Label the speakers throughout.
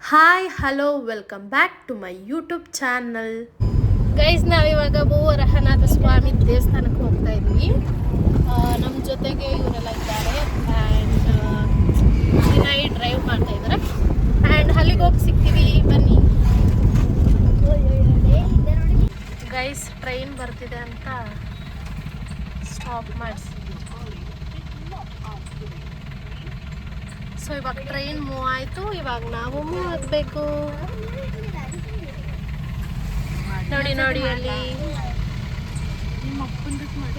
Speaker 1: Hi hello welcome back to my YouTube channel.
Speaker 2: Guys, ನಾವಿವಾಗ ಭೂವರಹನಾಥ ಸ್ವಾಮಿ ದೇವಸ್ಥಾನಕ್ಕೆ ಹೋಗ್ತಾ ಇದ್ವಿ. ನಮ್ಮ ಜೊತೆಗೆ ಇವರೆಲ್ಲ ಇದ್ದಾರೆ ಆ್ಯಂಡ್ ವಿನಯ್ ಡ್ರೈವ್ ಮಾಡ್ತಾ ಇದ್ದಾರೆ. ಆ್ಯಂಡ್ ಅಲ್ಲಿಗೆ ಹೋಗಿ ಸಿಗ್ತೀವಿ, ಬನ್ನಿ. ಗೈಸ್, ಟ್ರೈನ್ ಬರ್ತಿದೆ ಅಂತ ಸ್ಟಾಪ್ ಮಾಡಿಸಿ. ಸೊ ಇವಾಗ ಟ್ರೈನ್ ಮೂವ್ ಆಯಿತು, ಇವಾಗ ನಾವು ಮೂವ್ ಆಗಬೇಕು. ನೋಡಿ ನೋಡಿ ಅಲ್ಲಿ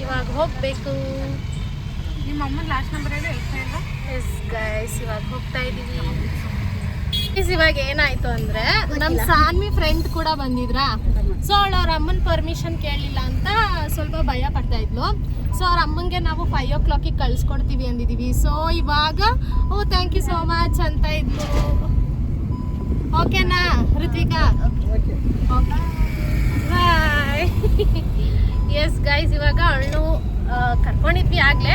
Speaker 2: ಇವಾಗ ಹೋಗ್ಬೇಕು.
Speaker 3: ನಿಮ್ಮ ಅಮ್ಮನ ಲಾಸ್ಟ್ ನಂಬರ್ ಇದೆ
Speaker 2: ಎಸ್ ಗೈಸ್, ಇವಾಗ ಹೋಗ್ತಾ ಇದೀವಿ. ಇವಾಗ ಏನಾಯ್ತು ಅಂದ್ರೆ ನಮ್ ಸಾನ್ವಿ ಫ್ರೆಂಡ್ ಕೂಡ ಬಂದಿದ್ರಾ. ಸೊ ಅವ್ರ ಅಮ್ಮನ ಪರ್ಮಿಷನ್ ಕೇಳಲಿಲ್ಲ ಅಂತ ಸ್ವಲ್ಪ ಭಯ ಪಡ್ತಾ ಇದ್ಲು. ಸೊ ಅವ್ರ ಅಮ್ಮಂಗೆ ನಾವು 5 o'clock ಕಳ್ಸ್ಕೊಡ್ತೀವಿ ಅಂದಿದೀವಿ. ಸೊ ಇವಾಗ ಥ್ಯಾಂಕ್ ಯು ಸೋ ಮಚ್ ಅಂತ ಇದ್ಲು. ಓಕೆನಾ ಋತ್ವಿಕಾ? ಬಾಯ್. ಎಸ್ ಗೈಸ್, ಇವಾಗ ಅವಳು ಕರ್ಕೊಂಡಿದ್ವಿ ಆಗ್ಲೇ.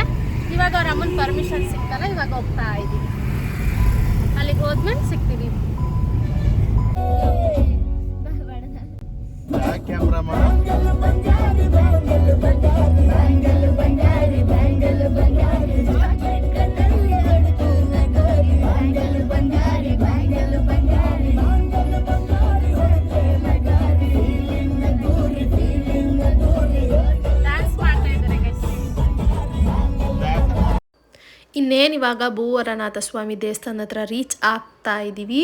Speaker 2: ಇವಾಗ ಅವ್ರ ಅಮ್ಮನ ಪರ್ಮಿಷನ್ ಸಿಗ್ತಲ್ಲ, ಇವಾಗ ಹೋಗ್ತಾ ಇದ್ದೀವಿ. ಅಲ್ಲಿಗೆ ಹೋದ್ಮೇಲೆ ಸಿಗ್ತೀವಿ.
Speaker 1: ಇನ್ನೇನು ಇವಾಗ ಭೂವರನಾಥ ಸ್ವಾಮಿ ದೇವಸ್ಥಾನ ಹತ್ರ ರೀಚ್ ಆಗ್ತಾ ಇದ್ದೀವಿ.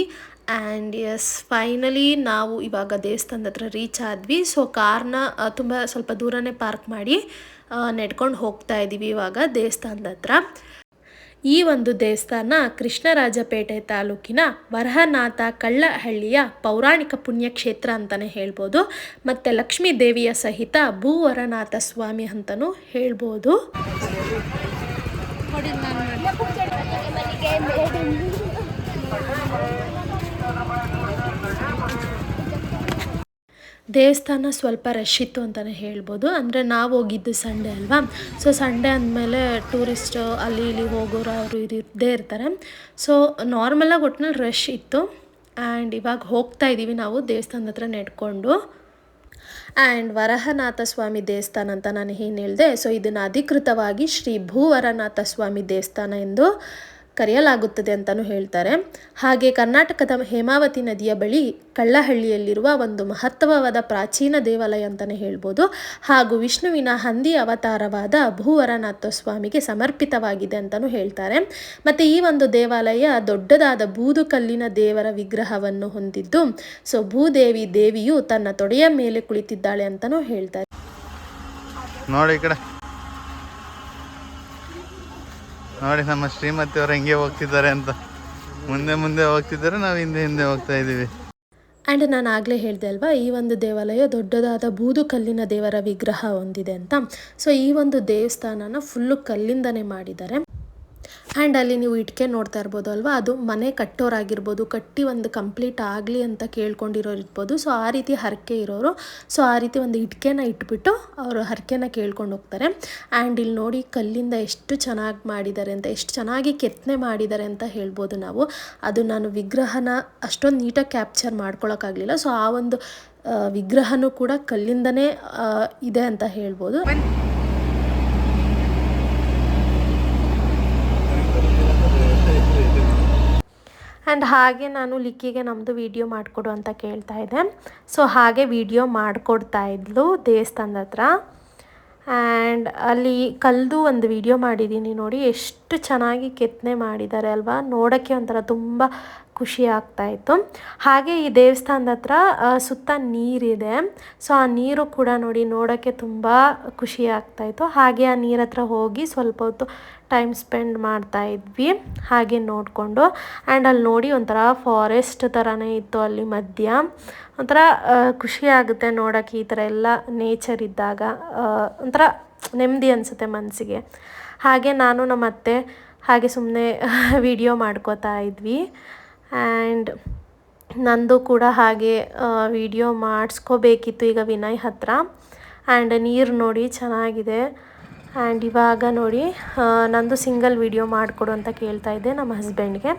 Speaker 1: ಆ್ಯಂಡ್ ಎಸ್, ಫೈನಲಿ ನಾವು ಇವಾಗ ದೇವಸ್ಥಾನದ ಹತ್ರ ರೀಚ್ ಆದ್ವಿ. ಸೊ ಕಾರ್ನ ಸ್ವಲ್ಪ ದೂರನೇ ಪಾರ್ಕ್ ಮಾಡಿ ನೆಡ್ಕೊಂಡು ಹೋಗ್ತಾ ಇದ್ದೀವಿ ಇವಾಗ ದೇವಸ್ಥಾನದ ಹತ್ರ. ಈ ಒಂದು ದೇವಸ್ಥಾನ ಕೃಷ್ಣರಾಜಪೇಟೆ ತಾಲೂಕಿನ ವರಹನಾಥ ಕಳ್ಳಹಳ್ಳಿಯ ಪೌರಾಣಿಕ ಪುಣ್ಯಕ್ಷೇತ್ರ ಅಂತಲೇ ಹೇಳ್ಬೋದು. ಮತ್ತು ಲಕ್ಷ್ಮೀ ದೇವಿಯ ಸಹಿತ ಭೂವರನಾಥ ಸ್ವಾಮಿ ಅಂತಲೂ ಹೇಳ್ಬೋದು. ದೇವಸ್ಥಾನ ಸ್ವಲ್ಪ ರಶ್ ಇತ್ತು ಅಂತಲೇ ಹೇಳ್ಬೋದು. ಅಂದರೆ ನಾವು ಹೋಗಿದ್ದು ಸಂಡೇ ಅಲ್ವಾ. ಸೊ ಸಂಡೇ ಅಂದಮೇಲೆ ಟೂರಿಸ್ಟ್ ಅಲ್ಲಿ ಇಲ್ಲಿ ಹೋಗೋರು ಅವರು ಇದ್ದೇ ಇರ್ತಾರೆ. ಸೊ ನಾರ್ಮಲಾಗಿ ಒಟ್ಟಿನಲ್ಲಿ ರಶ್ ಇತ್ತು. ಆ್ಯಂಡ್ ಇವಾಗ ಹೋಗ್ತಾ ಇದ್ದೀವಿ ನಾವು ದೇವಸ್ಥಾನದ ಹತ್ರ ನೆಡ್ಕೊಂಡು. ಆ್ಯಂಡ್ ವರಹನಾಥ ಸ್ವಾಮಿ ದೇವಸ್ಥಾನ ಅಂತ ನಾನು ಏನು ಹೇಳಿದೆ. ಸೊ ಇದನ್ನು ಅಧಿಕೃತವಾಗಿ ಶ್ರೀ ಭೂವರನಾಥ ಸ್ವಾಮಿ ದೇವಸ್ಥಾನ ಎಂದು ಕರೆಯಲಾಗುತ್ತದೆ ಅಂತಲೂ ಹೇಳ್ತಾರೆ. ಹಾಗೆ ಕರ್ನಾಟಕದ ಹೇಮಾವತಿ ನದಿಯ ಬಳಿ ಕಳ್ಳಹಳ್ಳಿಯಲ್ಲಿರುವ ಒಂದು ಮಹತ್ವವಾದ ಪ್ರಾಚೀನ ದೇವಾಲಯ ಅಂತಲೇ ಹೇಳ್ಬೋದು. ಹಾಗೂ ವಿಷ್ಣುವಿನ ಹಂದಿ ಅವತಾರವಾದ ಭೂವರನಾಥ ಸ್ವಾಮಿಗೆ ಸಮರ್ಪಿತವಾಗಿದೆ ಅಂತಲೂ ಹೇಳ್ತಾರೆ. ಮತ್ತು ಈ ಒಂದು ದೇವಾಲಯ ದೊಡ್ಡದಾದ ಬೂದು ಕಲ್ಲಿನ ದೇವರ ವಿಗ್ರಹವನ್ನು ಹೊಂದಿದ್ದು, ಸೊ ದೇವಿಯು ತನ್ನ ತೊಡೆಯ ಮೇಲೆ ಕುಳಿತಿದ್ದಾಳೆ ಅಂತಲೂ ಹೇಳ್ತಾರೆ.
Speaker 4: ನೋಡಿ ಈ ಕಡೆ ನೋಡಿ, ನಮ್ಮ ಶ್ರೀಮತಿ ಅವರು ಹೆಂಗೆ ಹೋಗ್ತಿದ್ದಾರೆ ಅಂತ. ಮುಂದೆ ಹೋಗ್ತಿದ್ದಾರೆ, ನಾವು ಹಿಂದೆ ಹೋಗ್ತಾ ಇದ್ದೀವಿ.
Speaker 1: ಆ್ಯಂಡ್ ನಾನು ಆಗಲೇ ಹೇಳಿದೆ ಅಲ್ವಾ, ಈ ಒಂದು ದೇವಾಲಯ ದೊಡ್ಡದಾದ ಬೂದು ಕಲ್ಲಿನ ದೇವರ ವಿಗ್ರಹ ಹೊಂದಿದೆ ಅಂತ. ಸೊ ಈ ಒಂದು ದೇವಸ್ಥಾನನ ಫುಲ್ಲು ಕಲ್ಲಿಂದನೇ ಮಾಡಿದ್ದಾರೆ. ಆ್ಯಂಡ್ ಅಲ್ಲಿ ನೀವು ಇಟ್ಕೆ ನೋಡ್ತಾ ಇರ್ಬೋದು ಅಲ್ವಾ, ಅದು ಮನೆ ಕಟ್ಟೋರಾಗಿರ್ಬೋದು, ಕಟ್ಟಿ ಒಂದು ಕಂಪ್ಲೀಟ್ ಆಗಲಿ ಅಂತ ಕೇಳ್ಕೊಂಡಿರೋರು ಇರ್ಬೋದು. ಸೊ ಆ ರೀತಿ ಹರಕೆ ಇರೋರು ಸೊ ಆ ರೀತಿ ಒಂದು ಇಟ್ಕೆನ ಇಟ್ಬಿಟ್ಟು ಅವರು ಹರಕೆನ ಕೇಳ್ಕೊಂಡು ಹೋಗ್ತಾರೆ. ಆ್ಯಂಡ್ ಇಲ್ಲಿ ನೋಡಿ ಕಲ್ಲಿಂದ ಎಷ್ಟು ಚೆನ್ನಾಗಿ ಮಾಡಿದ್ದಾರೆ ಅಂತ, ಎಷ್ಟು ಚೆನ್ನಾಗಿ ಕೆತ್ತನೆ ಮಾಡಿದ್ದಾರೆ ಅಂತ ಹೇಳ್ಬೋದು ನಾವು. ಅದು ನಾನು ವಿಗ್ರಹನ ಅಷ್ಟೊಂದು ನೀಟಾಗಿ ಕ್ಯಾಪ್ಚರ್ ಮಾಡ್ಕೊಳಕ್ಕಾಗಲಿಲ್ಲ. ಸೊ ಆ ಒಂದು ವಿಗ್ರಹನೂ ಕೂಡ ಕಲ್ಲಿಂದನೇ ಇದೆ ಅಂತ ಹೇಳ್ಬೋದು. ಆ್ಯಂಡ್ ಹಾಗೆ ನಾನು ಲಿಕ್ಕಿಗೆ ನಮ್ಮದು ವಿಡಿಯೋ ಮಾಡಿಕೊಡು ಅಂತ ಕೇಳ್ತಾ ಇದ್ದೆ. ಸೊ ಹಾಗೆ ವಿಡಿಯೋ ಮಾಡಿಕೊಡ್ತಾ ಇದ್ಲು ದೇವಸ್ಥಾನದ ಹತ್ರ. ಆ್ಯಂಡ್ ಅಲ್ಲಿ ಕಲ್ದು ಒಂದು ವಿಡಿಯೋ ಮಾಡಿದ್ದೀನಿ ನೋಡಿ, ಎಷ್ಟು ಚೆನ್ನಾಗಿ ಕೆತ್ತನೆ ಮಾಡಿದ್ದಾರೆ ಅಲ್ವಾ. ನೋಡೋಕ್ಕೆ ಒಂಥರ ತುಂಬ ಖುಷಿ ಆಗ್ತಾಯಿತ್ತು. ಹಾಗೆ ಈ ದೇವಸ್ಥಾನದ ಹತ್ರ ಸುತ್ತ ನೀರಿದೆ. ಸೊ ಆ ನೀರು ಕೂಡ ನೋಡೋಕ್ಕೆ ತುಂಬ ಖುಷಿ ಆಗ್ತಾಯಿತ್ತು. ಹಾಗೆ ಆ ನೀರ ಹತ್ರ ಹೋಗಿ ಸ್ವಲ್ಪ ಹೊತ್ತು ಟೈಮ್ ಸ್ಪೆಂಡ್ ಮಾಡ್ತಾಯಿದ್ವಿ ಹಾಗೆ ನೋಡಿಕೊಂಡು. ಆ್ಯಂಡ್ ಅಲ್ಲಿ ನೋಡಿ ಒಂಥರ ಫಾರೆಸ್ಟ್ ಥರನೇ ಇತ್ತು ಅಲ್ಲಿ ಮಧ್ಯ. ಒಂಥರ ಖುಷಿ ಆಗುತ್ತೆ ನೋಡೋಕ್ಕೆ ಈ ಥರ ಎಲ್ಲ ನೇಚರ್ ಇದ್ದಾಗ. ಒಂಥರ ನೆಮ್ಮದಿ ಅನಿಸುತ್ತೆ ಮನಸ್ಸಿಗೆ. ಹಾಗೆ ನಾನು ನಮ್ಮ ಅತ್ತೆ ಹಾಗೆ ಸುಮ್ಮನೆ ವಿಡಿಯೋ ಮಾಡ್ಕೋತಾ ಇದ್ವಿ. ಆ್ಯಂಡ್ ನಂದು ಕೂಡ ಹಾಗೆ ವಿಡಿಯೋ ಮಾಡಿಸ್ಕೋಬೇಕಿತ್ತು ಈಗ ವಿನಯ್ ಹತ್ರ. ಆ್ಯಂಡ್ ನೀರು ನೋಡಿ ಚೆನ್ನಾಗಿದೆ. ಆ್ಯಂಡ್ ಇವಾಗ ನೋಡಿ ನಂದು ಸಿಂಗಲ್ ವಿಡಿಯೋ ಮಾಡಿಕೊಡು ಅಂತ ಕೇಳ್ತಾ ಇದ್ದೆ ನಮ್ಮ ಹಸ್ಬೆಂಡ್ಗೆ.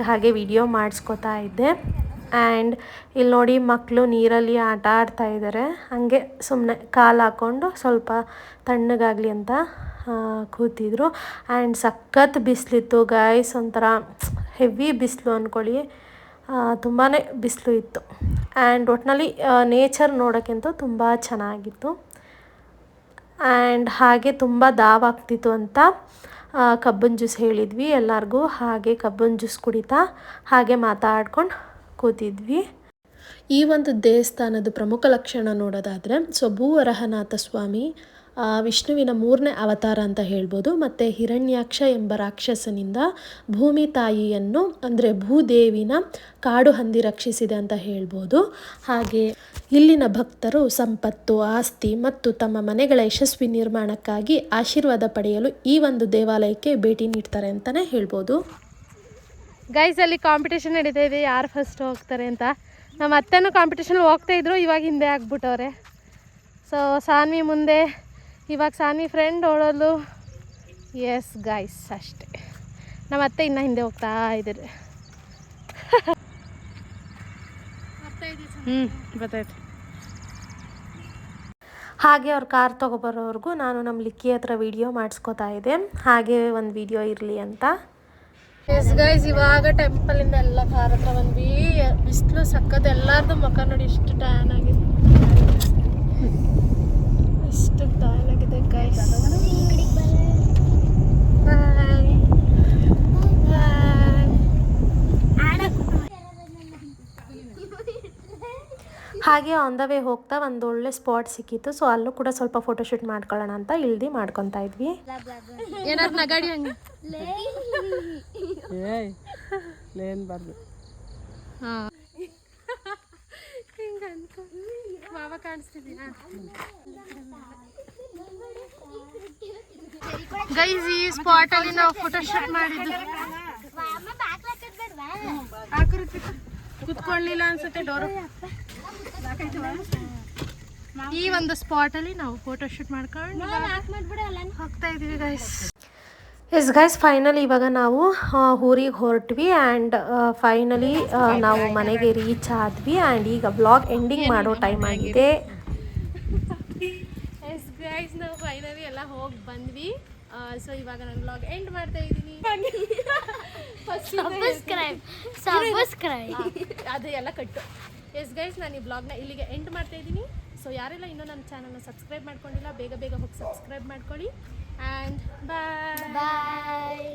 Speaker 1: ಹಾಗೆ ವಿಡಿಯೋ ಮಾಡಿಸ್ಕೊತಾ ಇದ್ದೆ. ಆ್ಯಂಡ್ ಇಲ್ಲಿ ನೋಡಿ ಮಕ್ಕಳು ನೀರಲ್ಲಿ ಆಟ ಆಡ್ತಾ ಇದ್ದಾರೆ. ಹಾಗೆ ಸುಮ್ಮನೆ ಕಾಲು ಹಾಕ್ಕೊಂಡು ಸ್ವಲ್ಪ ತಣ್ಣಗಾಗಲಿ ಅಂತ ಕೂತಿದ್ರು. ಆ್ಯಂಡ್ ಸಖತ್ ಬಿಸಿಲಿತ್ತು ಗೈಸ್, ಒಂಥರ ಹೆವಿ ಬಿಸಿಲು ಅಂದ್ಕೊಳ್ಳಿ, ತುಂಬಾ ಬಿಸಿಲು ಇತ್ತು. ಆ್ಯಂಡ್ ಒಟ್ಟಿನಲ್ಲಿ ನೇಚರ್ ನೋಡೋಕ್ಕಂತೂ ತುಂಬ ಚೆನ್ನಾಗಿತ್ತು. ಆ್ಯಂಡ್ ಹಾಗೆ ತುಂಬ ದಾವಾಗ್ತಿತ್ತು ಅಂತ ಕಬ್ಬಿನ ಜ್ಯೂಸ್ ಹೇಳಿದ್ವಿ ಎಲ್ಲರಿಗೂ. ಹಾಗೆ ಕಬ್ಬಿನ ಜ್ಯೂಸ್ ಕುಡಿತಾ ಹಾಗೆ ಮಾತಾಡ್ಕೊಂಡು ಕೂತಿದ್ವಿ. ಈ ಒಂದು ದೇವಸ್ಥಾನದ ಪ್ರಮುಖ ಲಕ್ಷಣ ನೋಡೋದಾದರೆ ಭೂವರಹನಾಥ ಸ್ವಾಮಿ ವಿಷ್ಣುವಿನ 3ನೇ ಅವತಾರ ಅಂತ ಹೇಳ್ಬೋದು. ಮತ್ತು ಹಿರಣ್ಯಾಕ್ಷ ಎಂಬ ರಾಕ್ಷಸನಿಂದ ಭೂಮಿ ತಾಯಿಯನ್ನು ಅಂದರೆ ಭೂದೇವಿನ ಕಾಡು ಹಂದಿ ರಕ್ಷಿಸಿದೆ ಅಂತ ಹೇಳ್ಬೋದು. ಹಾಗೆ ಇಲ್ಲಿನ ಭಕ್ತರು ಸಂಪತ್ತು, ಆಸ್ತಿ ಮತ್ತು ತಮ್ಮ ಮನೆಗಳ ಯಶಸ್ವಿ ನಿರ್ಮಾಣಕ್ಕಾಗಿ ಆಶೀರ್ವಾದ ಪಡೆಯಲು ಈ ಒಂದು ದೇವಾಲಯಕ್ಕೆ ಭೇಟಿ ನೀಡ್ತಾರೆ ಅಂತಲೇ ಹೇಳ್ಬೋದು.
Speaker 2: ಗೈಸ್ ಅಲ್ಲಿ ಕಾಂಪಿಟೇಷನ್ ನಡೀತಾ ಇದೆ, ಯಾರು ಫಸ್ಟ್ ಹೋಗ್ತಾರೆ ಅಂತ. ನಮ್ಮ ಅತ್ತೆನೂ ಕಾಂಪಿಟೇಷನ್ ಹೋಗ್ತಾ ಇದ್ರು, ಇವಾಗ ಹಿಂದೆ ಆಗ್ಬಿಟ್ಟವ್ರೆ. ಸೊ ಸಾನ್ವಿ ಮುಂದೆ, ಇವಾಗ ಸಾನ್ವಿ ಫ್ರೆಂಡ್ ಓಡೋದು. ಎಸ್ ಗೈಸ್ ಅಷ್ಟೇ, ನಮ್ಮ ಅತ್ತೆ ಇನ್ನೂ ಹಿಂದೆ ಹೋಗ್ತಾ ಇದ್ದಾರೆ. ಗೊತ್ತಾಯ್ತು.
Speaker 1: ಹಾಗೆ ಅವ್ರ ಕಾರ್ ತೊಗೊಬರೋವರೆಗೂ ನಾನು ನಮ್ಮ ಲಿಕ್ಕಿ ಹತ್ರ ವಿಡಿಯೋ ಮಾಡಿಸ್ಕೊತಾ ಇದ್ದೆ, ಹಾಗೆ ಒಂದು ವಿಡಿಯೋ ಇರಲಿ ಅಂತ.
Speaker 2: ಎಸ್ ಗೈಸ್, ಇವಾಗ ಟೆಂಪಲಿಂದ ಎಲ್ಲ ಕಾರ್ ಹತ್ರ ಬಂದ್ವಿ. ಬಿಸಿಲು ಸಕ್ಕತ್, ಎಲ್ಲಾರ್ದು ಮುಖ ನೋಡಿ ಇಷ್ಟು ಟ್ಯಾನ್ ಆಗಿದೆ, ಇಷ್ಟು ಟ್ಯಾನ್ ಆಗಿದೆ ಗೈಸ್.
Speaker 1: ಹಾಗೆ ಆನ್ ದ ವೇ ಹೋಗ್ತಾ ಒಂದು ಒಳ್ಳೆ ಸ್ಪಾಟ್ ಸಿಕ್ಕಿತ್ತು. ಸೊ ಅಲ್ಲೂ ಕೂಡ ಸ್ವಲ್ಪ ಫೋಟೋಶೂಟ್ ಮಾಡ್ಕೊಳ್ಳೋಣ ಅಂತ ಇಳ್ದು ಮಾಡ್ಕೊತಾ ಇದ್ವಿ.
Speaker 2: ಏನಾದ್ರು ನಗಾಡಿ ಹಂಗೆ ಮಾವ ಕಾಣಿಸ್ತಿದ್ದೀನಾ ಗೈಸ್? ಈ ಸ್ಪಾಟ್ ಅಲ್ಲಿ ನಾವು ಫೋಟೋಶೂಟ್ ಮಾಡಿದ್ದು. ಕುತ್ಕೊಳ್ಳಿಲ್ಲ ಅನ್ಸುತ್ತೆ ಡೋರು. ಈ ಒಂದು ಸ್ಪಾಟ್ ಅಲ್ಲಿ ನಾವು ಫೋಟೋಶೂಟ್ ಮಾಡ್ಕೊಂಡು ಹೋಗ್ತಾ ಇದೀವಿ ಗೈಸ್.
Speaker 1: ಎಸ್ ಗೈಸ್, ಫೈನಲಿ ಇವಾಗ ನಾವು ಊರಿಗೆ ಹೊರಟ್ವಿ. ಆ್ಯಂಡ್ ಫೈನಲಿ ನಾವು ಮನೆಗೆ ರೀಚ್ ಆದ್ವಿ. ಆ್ಯಂಡ್ ಈಗ ಬ್ಲಾಗ್ ಎಂಡಿಂಗ್ ಮಾಡೋ ಟೈಮ್ ಆಗಿದೆ.
Speaker 2: ಎಸ್ ಗೈಸ್, ನಾವು ಫೈನಲಿ ಎಲ್ಲ ಹೋಗಿ ಬಂದ್ವಿ. ಸೊ ಇವಾಗ ನಾನು ಬ್ಲಾಗ್ ಎಂಡ್ ಮಾಡ್ತಾ ಇದ್ದೀನಿ. ಅದು ಎಲ್ಲ ಕಟ್ಟು. ಎಸ್ ಗೈಸ್, ನಾನು ಈ ಬ್ಲಾಗ್ನ ಇಲ್ಲಿಗೆ ಎಂಡ್ ಮಾಡ್ತಾ ಇದ್ದೀನಿ. ಸೊ ಯಾರೆಲ್ಲ ಇನ್ನೂ ನನ್ನ ಚಾನಲ್ನ ಸಬ್ಸ್ಕ್ರೈಬ್ ಮಾಡ್ಕೊಂಡಿಲ್ಲ, ಬೇಗ ಹೋಗಿ ಸಬ್ಸ್ಕ್ರೈಬ್ ಮಾಡ್ಕೊಳ್ಳಿ. ಆ್ಯಂಡ್ ಬಾಯ್.